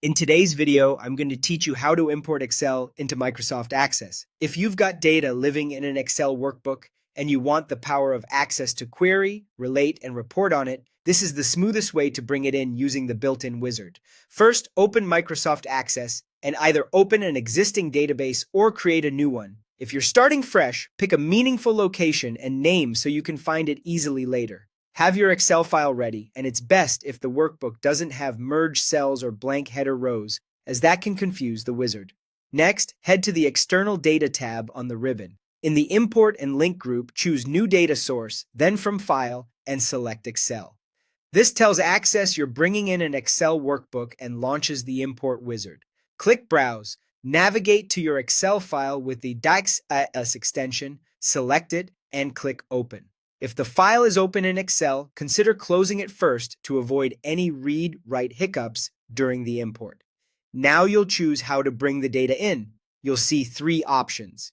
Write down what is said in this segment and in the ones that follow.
In today's video, I'm going to teach you how to import Excel into Microsoft Access. If you've got data living in an Excel workbook and you want the power of Access to query, relate, and report on it, this is the smoothest way to bring it in using the built-in wizard. First, open Microsoft Access and either open an existing database or create a new one. If you're starting fresh, pick a meaningful location and name so you can find it easily later. Have your Excel file ready, and it's best if the workbook doesn't have merged cells or blank header rows, as that can confuse the wizard. Next, head to the External Data tab on the ribbon. In the Import and Link group, choose New Data Source, then from File, and select Excel. This tells Access you're bringing in an Excel workbook and launches the import wizard. Click Browse, navigate to your Excel file with the DAX extension, select it, and click Open. If the file is open in Excel, consider closing it first to avoid any read-write hiccups during the import. Now you'll choose how to bring the data in. You'll see three options: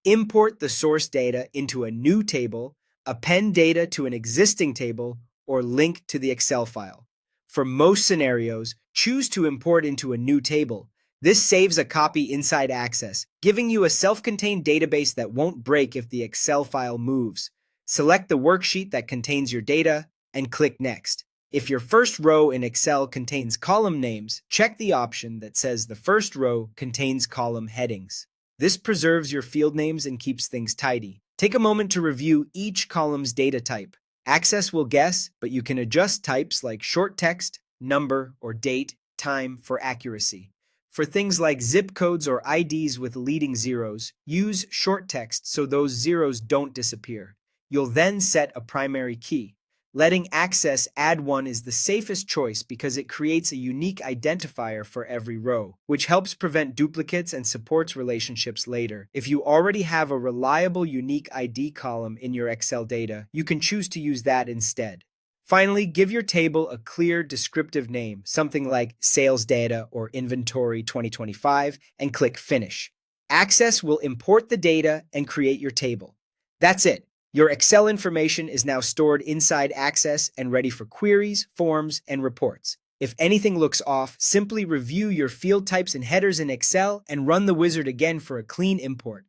import the source data into a new table, append data to an existing table, or link to the Excel file. For most scenarios, choose to import into a new table. This saves a copy inside Access, giving you a self-contained database that won't break if the Excel file moves. Select the worksheet that contains your data and click Next. If your first row in Excel contains column names, check the option that says the first row contains column headings. This preserves your field names and keeps things tidy. Take a moment to review each column's data type. Access will guess, but you can adjust types like short text, number, or date, time for accuracy. For things like zip codes or IDs with leading zeros, use short text so those zeros don't disappear. You'll then set a primary key. Letting Access add one is the safest choice because it creates a unique identifier for every row, which helps prevent duplicates and supports relationships later. If you already have a reliable unique ID column in your Excel data, you can choose to use that instead. Finally, give your table a clear, descriptive name, something like Sales Data or Inventory 2025, and click Finish. Access will import the data and create your table. That's it. Your Excel information is now stored inside Access and ready for queries, forms, and reports. If anything looks off, simply review your field types and headers in Excel and run the wizard again for a clean import.